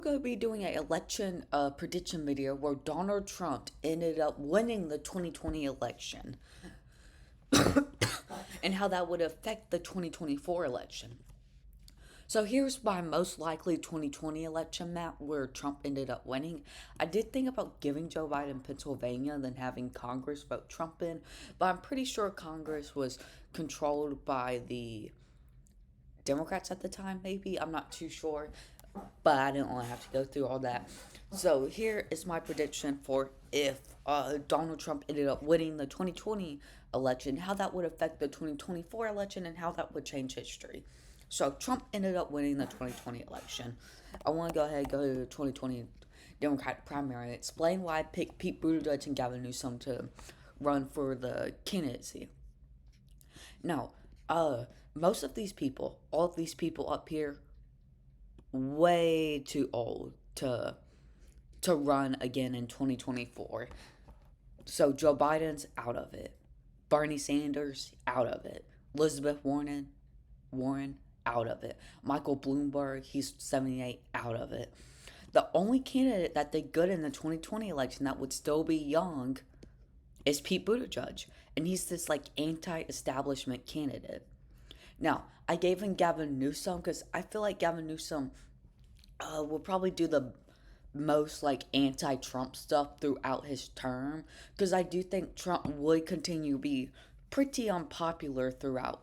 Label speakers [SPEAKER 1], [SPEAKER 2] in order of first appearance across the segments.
[SPEAKER 1] Going to be doing an election prediction video where Donald Trump ended up winning the 2020 election and how that would affect the 2024 election. So here's my most likely 2020 election map where Trump ended up winning. I did think about giving Joe Biden Pennsylvania and then having Congress vote Trump in, but I'm pretty sure Congress was controlled by the Democrats at the time, maybe. I'm not too sure, but I didn't want to have to go through all that. So here is my prediction for if Donald Trump ended up winning the 2020 election, how that would affect the 2024 election, and how that would change history. So Trump ended up winning the 2020 election. I want to go ahead and go to the 2020 Democratic primary and explain why I picked Pete Buttigieg and Gavin Newsom to run for the candidacy. Now, most of these people, all of these people up here, way too old to run again in 2024. So Joe Biden's out of it. Bernie Sanders out of it. Elizabeth Warren out of it. Michael Bloomberg, he's 78, out of it. The only candidate that did good in the 2020 election that would still be young is Pete Buttigieg, and he's this like anti-establishment candidate. Now, I gave him Gavin Newsom because I feel like Gavin Newsom will probably do the most like anti-Trump stuff throughout his term because I do think Trump would continue to be pretty unpopular throughout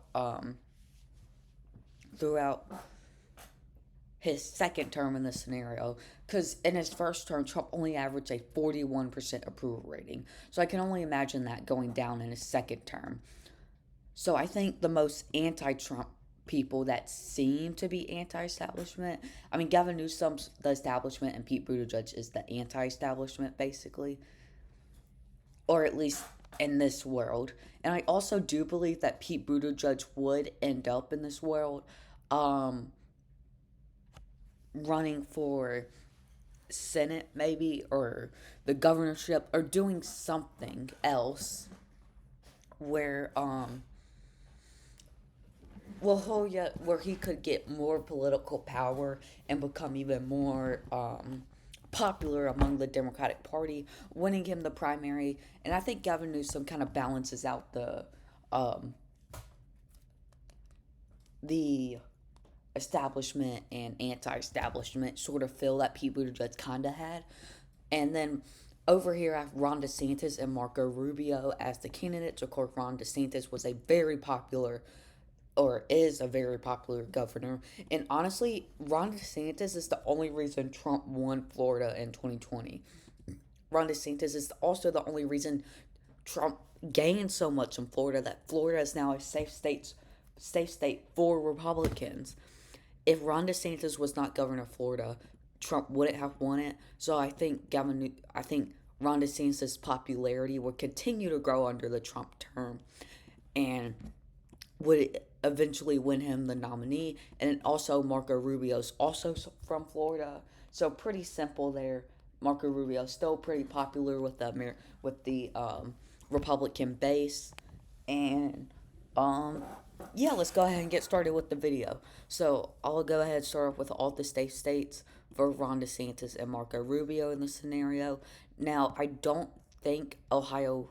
[SPEAKER 1] his second term in this scenario because in his first term Trump only averaged a 41% approval rating, so I can only imagine that going down in his second term. So I think the most anti-Trump people that seem to be anti-establishment. I mean, Gavin Newsom's the establishment, and Pete Buttigieg is the anti-establishment, basically, or at least in this world. And I also do believe that Pete Buttigieg would end up in this world, um, running for Senate, maybe, or the governorship, or doing something else where where he could get more political power and become even more popular among the Democratic Party, winning him the primary. And I think Gavin Newsom kind of balances out um, the establishment and anti-establishment sort of feel that Pete Buttigieg kind of had. And then over here, I have Ron DeSantis and Marco Rubio as the candidates. Of course, Ron DeSantis was a very popular or is a very popular governor. And honestly, Ron DeSantis is the only reason Trump won Florida in 2020. Ron DeSantis is also the only reason Trump gained so much in Florida that Florida is now a safe state for Republicans. If Ron DeSantis was not governor of Florida, Trump wouldn't have won it. So I think Ron DeSantis' popularity would continue to grow under the Trump term, and would eventually win him the nominee. And also Marco Rubio's also from Florida, so pretty simple there. Marco Rubio still pretty popular with the Republican base, and yeah, let's go ahead and get started with the video. So I'll go ahead and start off with all the states for Ron DeSantis and Marco Rubio in this scenario. Now, I don't think Ohio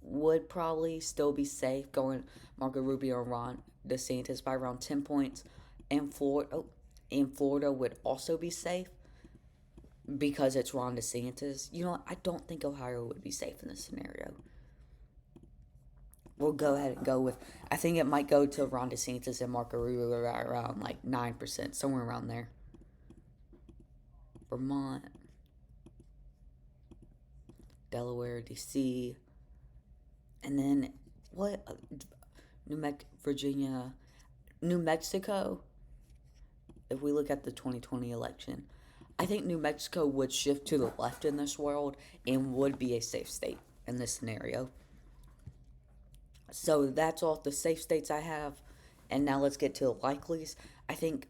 [SPEAKER 1] would probably still be safe going Marco Rubio and Ron DeSantis by around 10 points. And Florida would also be safe because it's Ron DeSantis. You know what? I don't think Ohio would be safe in this scenario. We'll go ahead and go with, I think it might go to Ron DeSantis and Marco Rubio around like 9%, somewhere around there. Vermont, Delaware, DC, and then what? Virginia, New Mexico. If we look at the 2020 election, I think New Mexico would shift to the left in this world and would be a safe state in this scenario. So that's all the safe states I have. And now let's get to the likelies. I think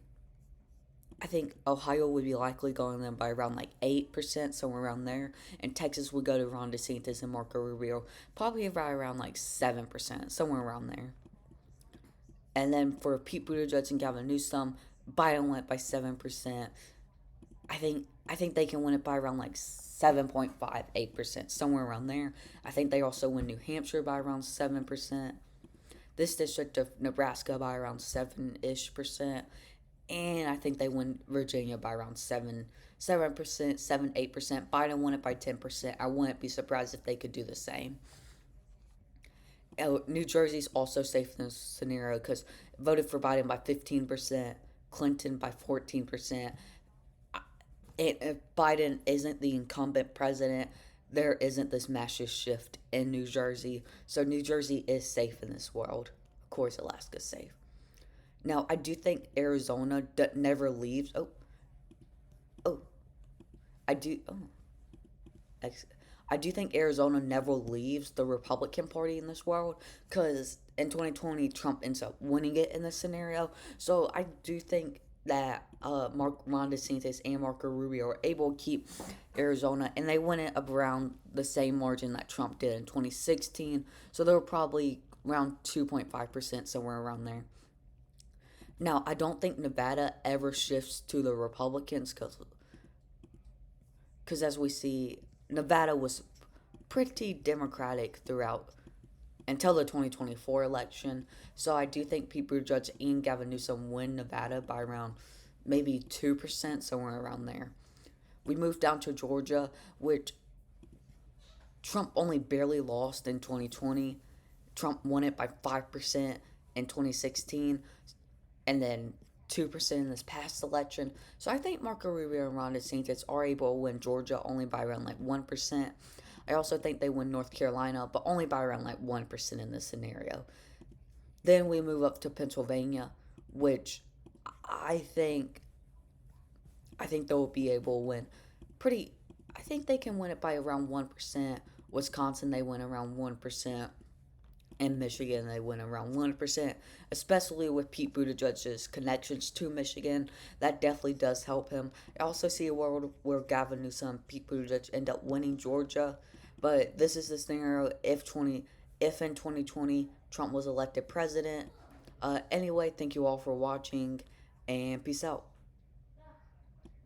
[SPEAKER 1] Ohio would be likely going in by around like 8%, somewhere around there. And Texas would go to Ron DeSantis and Marco Rubio, probably right around like 7%, somewhere around there. And then for Pete Buttigieg and Gavin Newsom, Biden won it by 7%. I think they can win it by around like 7.58%, somewhere around there. I think they also win New Hampshire by around 7%. This district of Nebraska by around 7-ish%. And I think they win Virginia by around 7%, 8%. Biden won it by 10%. I wouldn't be surprised if they could do the same. New Jersey's also safe in this scenario because voted for Biden by 15%, Clinton by 14%. And if Biden isn't the incumbent president, there isn't this massive shift in New Jersey. So New Jersey is safe in this world. Of course, Alaska's safe. Now, I do think Arizona never leaves. Oh, I do. I do think Arizona never leaves the Republican Party in this world because in 2020 Trump ends up winning it in this scenario. So I do think that Ron DeSantis and Marco Rubio are able to keep Arizona, and they win it around the same margin that Trump did in 2016. So they were probably around 2.5%, somewhere around there. Now, I don't think Nevada ever shifts to the Republicans because as we see, Nevada was pretty Democratic throughout until the 2024 election. So I do think Pete Buttigieg and Gavin Newsom win Nevada by around maybe 2%, somewhere around there. We move down to Georgia, which Trump only barely lost in 2020. Trump won it by 5% in 2016, and then 2% in this past election. So I think Marco Rubio and Ron DeSantis are able to win Georgia only by around like 1%. I also think they win North Carolina, but only by around like 1% in this scenario. Then we move up to Pennsylvania, which I think I think they'll be able to win pretty. I think they can win it by around 1%. Wisconsin, they win around 1%. In Michigan, they win around 1%, especially with Pete Buttigieg's connections to Michigan. That definitely does help him. I also see a world where Gavin Newsom and Pete Buttigieg end up winning Georgia, but this is the scenario if in 2020 Trump was elected president. Anyway, thank you all for watching, and peace out.